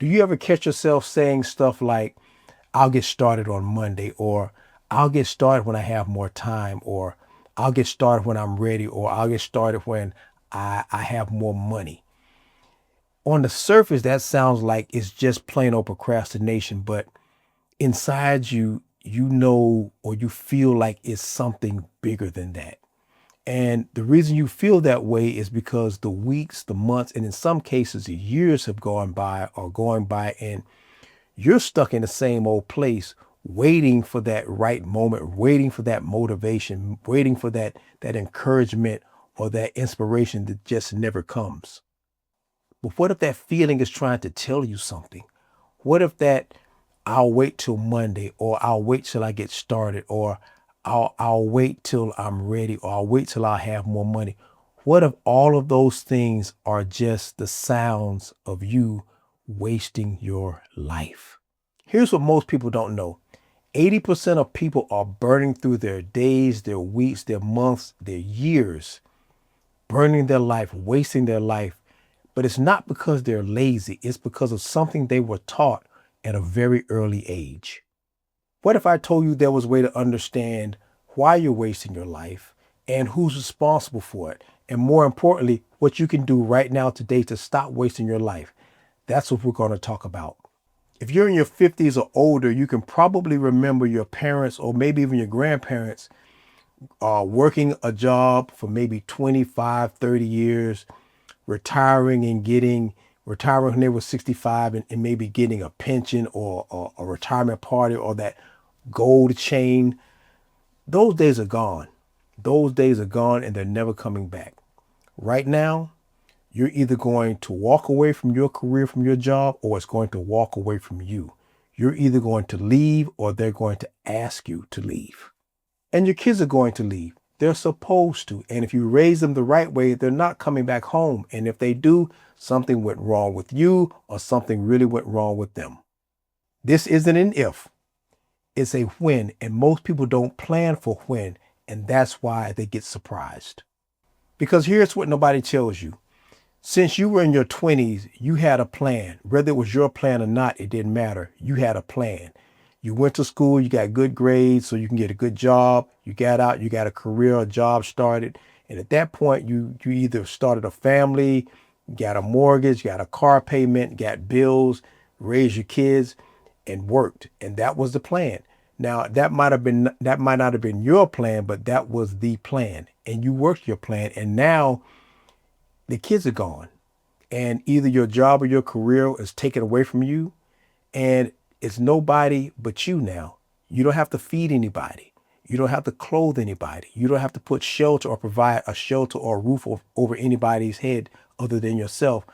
Do you ever catch yourself saying stuff like, I'll get started on Monday, or I'll get started when I have more time, or I'll get started when I'm ready, or I'll get started when I have more money? On the surface, that sounds like it's just plain old procrastination, but inside you, you know, or you feel like it's something bigger than that. And the reason you feel that way is because the weeks, the months, and in some cases, the years have gone by or going by, and you're stuck in the same old place, waiting for that right moment, waiting for that motivation, waiting for that encouragement or that inspiration that just never comes. But what if that feeling is trying to tell you something? What if that I'll wait till Monday, or I'll wait till I get started, or I'll wait till I'm ready, or I'll wait till I have more money? What if all of those things are just the sounds of you wasting your life? Here's what most people don't know. 80% of people are burning through their days, their weeks, their months, their years, burning their life, wasting their life. But it's not because they're lazy, it's because of something they were taught at a very early age. What if I told you there was a way to understand why you're wasting your life and who's responsible for it? And more importantly, what you can do right now today to stop wasting your life. That's what we're going to talk about. If you're in your 50s or older, you can probably remember your parents or maybe even your grandparents working a job for maybe 25, 30 years, retiring and getting retiring when they were 65, and maybe getting a pension or a retirement party or that gold chain. Those days are gone. Those days are gone and they're never coming back. Right now, you're either going to walk away from your career, from your job, or it's going to walk away from you. You're either going to leave or they're going to ask you to leave. And your kids are going to leave. They're supposed to. And if you raise them the right way, they're not coming back home. And if they do, something went wrong with you or something really went wrong with them. This isn't an if, it's a when. And most people don't plan for when. And that's why they get surprised. Because here's what nobody tells you. Since you were in your 20s, you had a plan. Whether it was your plan or not, it didn't matter. You had a plan. You went to school, you got good grades so you can get a good job. You got out, you got a career, a job started. And at that point, you either started a family, got a mortgage, got a car payment, got bills, raised your kids, and worked. And that was the plan. Now, that might not have been your plan, but that was the plan. And you worked your plan. And now the kids are gone. And either your job or your career is taken away from you. And it's nobody but you now. You don't have to feed anybody. You don't have to clothe anybody. You don't have to put shelter or provide a shelter or a roof over anybody's head other than yourself.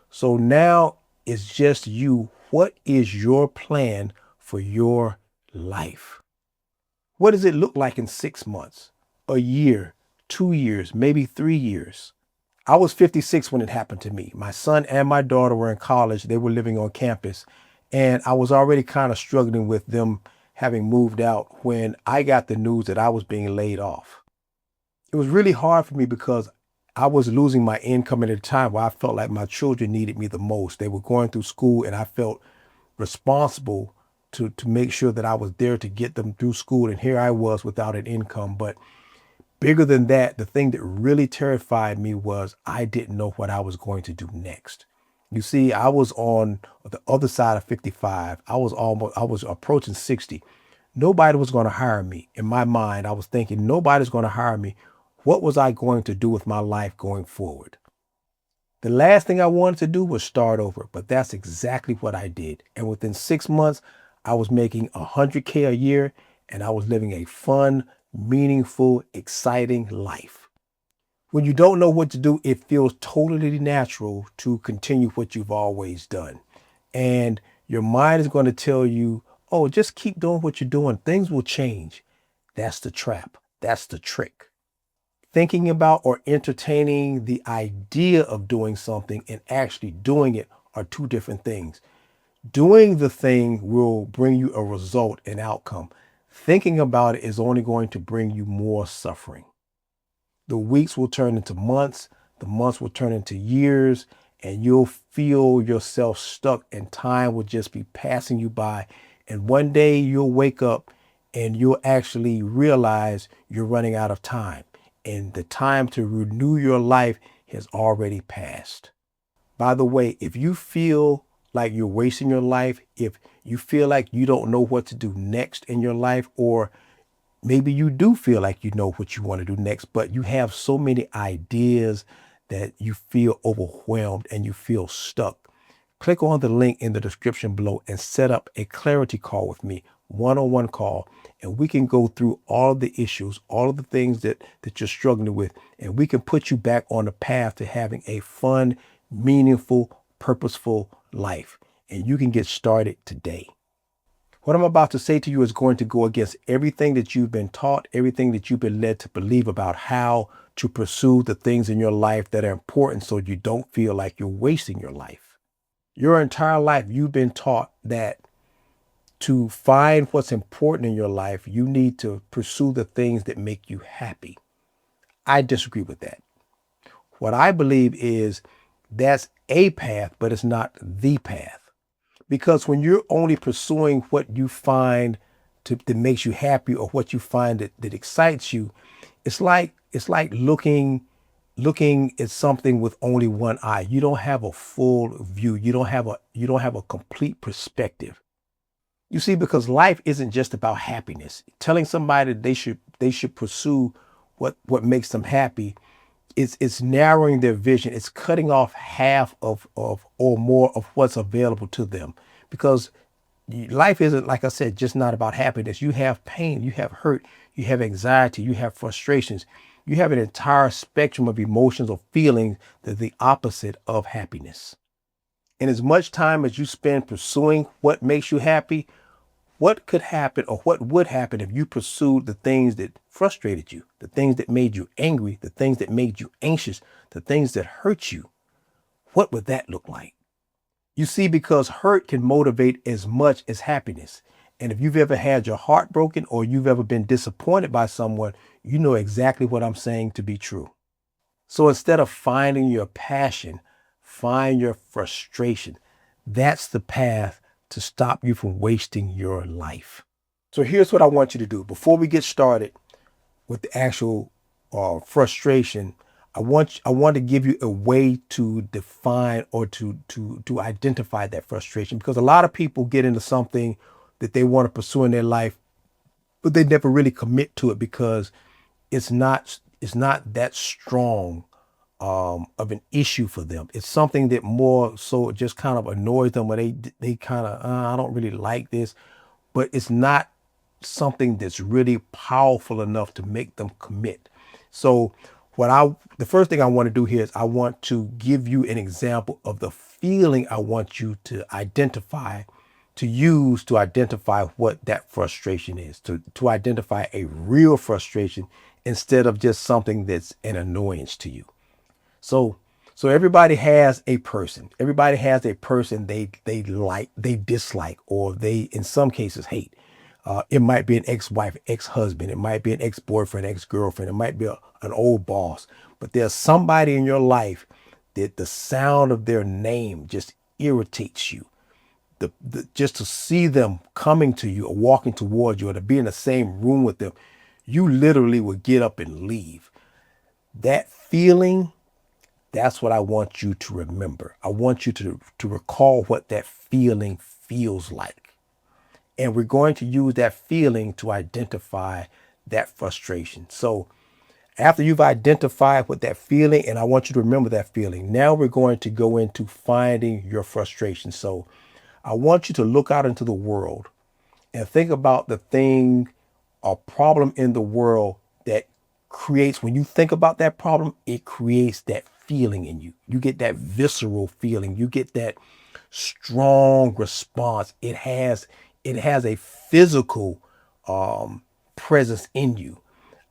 So now it's just you. What is your plan for your life? What does it look like in 6 months, a year, 2 years, maybe 3 years? I was 56 when it happened to me. My son and my daughter were in college. They were living on campus. And I was already kind of struggling with them having moved out when I got the news that I was being laid off. It was really hard for me because I was losing my income at a time where I felt like my children needed me the most. They were going through school and I felt responsible to make sure that I was there to get them through school. And here I was without an income. But bigger than that, the thing that really terrified me was I didn't know what I was going to do next. You see, I was on the other side of 55. I was approaching 60. Nobody was going to hire me. In my mind, I was thinking, nobody's going to hire me. What was I going to do with my life going forward? The last thing I wanted to do was start over, but that's exactly what I did. And within 6 months, I was making 100K a year and I was living a fun, meaningful, exciting life. When you don't know what to do, it feels totally natural to continue what you've always done. And your mind is going to tell you, oh, just keep doing what you're doing. Things will change. That's the trap. That's the trick. Thinking about or entertaining the idea of doing something and actually doing it are two different things. Doing the thing will bring you a result, an outcome. Thinking about it is only going to bring you more suffering. The weeks will turn into months, the months will turn into years, and you'll feel yourself stuck and time will just be passing you by. And one day you'll wake up and you'll actually realize you're running out of time and the time to renew your life has already passed. By the way, if you feel like you're wasting your life, if you feel like you don't know what to do next in your life, or maybe you do feel like you know what you want to do next, but you have so many ideas that you feel overwhelmed and you feel stuck, click on the link in the description below and set up a clarity call with me, one-on-one call, and we can go through all of the issues, all of the things that you're struggling with, and we can put you back on the path to having a fun, meaningful, purposeful life. And you can get started today. What I'm about to say to you is going to go against everything that you've been taught, everything that you've been led to believe about how to pursue the things in your life that are important so you don't feel like you're wasting your life. Your entire life, you've been taught that to find what's important in your life, you need to pursue the things that make you happy. I disagree with that. What I believe is that's a path, but it's not the path. Because when you're only pursuing what you find that makes you happy or what you find that excites you, it's like looking at something with only one eye. You don't have a full view. You don't have a complete perspective. You see, because life isn't just about happiness. Telling somebody they should pursue what makes them happy, it's narrowing their vision. It's cutting off half of or more of what's available to them. Because life isn't, like I said, just not about happiness. You have pain, you have hurt, you have anxiety, you have frustrations. You have an entire spectrum of emotions or feelings that are the opposite of happiness. And as much time as you spend pursuing what makes you happy, what could happen or what would happen if you pursued the things that frustrated you, the things that made you angry, the things that made you anxious, the things that hurt you? What would that look like? You see, because hurt can motivate as much as happiness. And if you've ever had your heart broken or you've ever been disappointed by someone, you know exactly what I'm saying to be true. So instead of finding your passion, find your frustration. That's the path to stop you from wasting your life. So here's what I want you to do. Before we get started with the actual frustration, I want to give you a way to define or to identify that frustration, because a lot of people get into something that they want to pursue in their life, but they never really commit to it because it's not that strong of an issue for them. It's something that more so just kind of annoys them, or they kind of I don't really like this, but it's not something that's really powerful enough to make them commit. So the first thing I want to do here is I want to give you an example of the feeling I want you to identify, to use to identify what that frustration is, to identify a real frustration instead of just something that's an annoyance to you. So everybody has a person. Everybody has a person they like, they dislike, or they in some cases hate. It might be an ex-wife, ex-husband. It might be an ex-boyfriend, ex-girlfriend. It might be an old boss. But there's somebody in your life that the sound of their name just irritates you. Just to see them coming to you or walking towards you or to be in the same room with them, you literally would get up and leave. That feeling, that's what I want you to remember. I want you to recall what that feeling feels like. And we're going to use that feeling to identify that frustration. So after you've identified what that feeling, and I want you to remember that feeling, now we're going to go into finding your frustration. So I want you to look out into the world and think about the thing or problem in the world that creates, when you think about that problem, it creates that feeling in you. You get that visceral feeling. You get that strong response. It has a physical presence in you.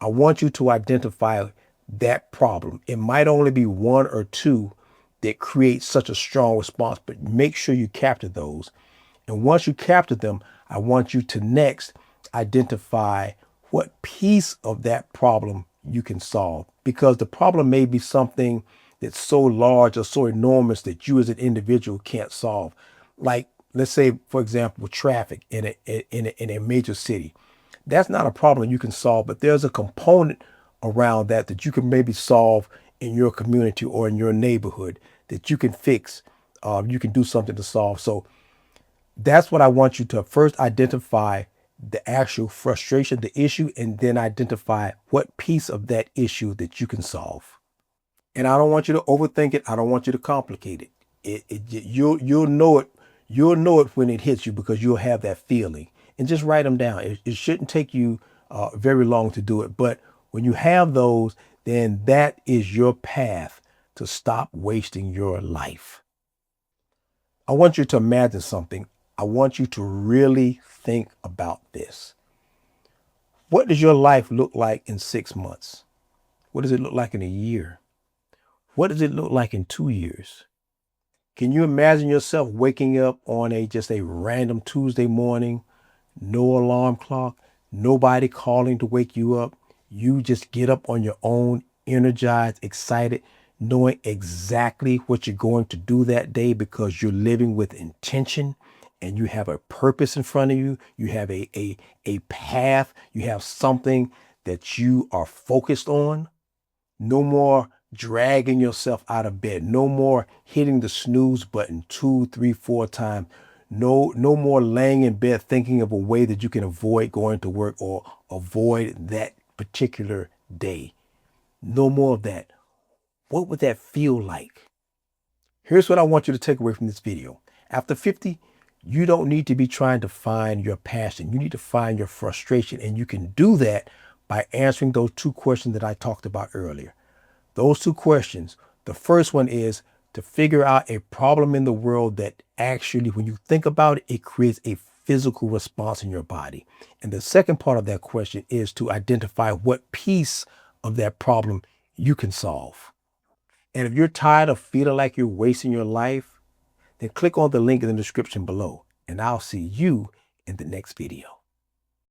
I want you to identify that problem. It might only be one or two that create such a strong response, but make sure you capture those. And once you capture them, I want you to next identify what piece of that problem you can solve, because the problem may be something that's so large or so enormous that you as an individual can't solve. Like, let's say, for example, traffic in a major city. That's not a problem you can solve, but there's a component around that you can maybe solve in your community or in your neighborhood that you can fix. You can do something to solve. So that's what I want you to first identify the actual frustration, the issue, and then identify what piece of that issue that you can solve. And I don't want you to overthink it. I don't want you to complicate it. You'll know it. You'll know it when it hits you because you'll have that feeling. And just write them down. It shouldn't take you very long to do it. But when you have those, then that is your path to stop wasting your life. I want you to imagine something. I want you to really think about this. What does your life look like in 6 months? What does it look like in a year? What does it look like in 2 years? Can you imagine yourself waking up on just a random Tuesday morning, no alarm clock, nobody calling to wake you up? You just get up on your own, energized, excited, knowing exactly what you're going to do that day because you're living with intention and you have a purpose in front of you. You have a path. You have something that you are focused on. No more dragging yourself out of bed. No more hitting the snooze button 2, 3, 4 times. No more laying in bed thinking of a way that you can avoid going to work or avoid that particular day. No more of that. What would that feel like? Here's what I want you to take away from this video. After 50, you don't need to be trying to find your passion. You need to find your frustration. And you can do that by answering those 2 questions that I talked about earlier. Those 2 questions. The first one is to figure out a problem in the world that actually, when you think about it, it creates a physical response in your body. And the second part of that question is to identify what piece of that problem you can solve. And if you're tired of feeling like you're wasting your life, then click on the link in the description below, and I'll see you in the next video.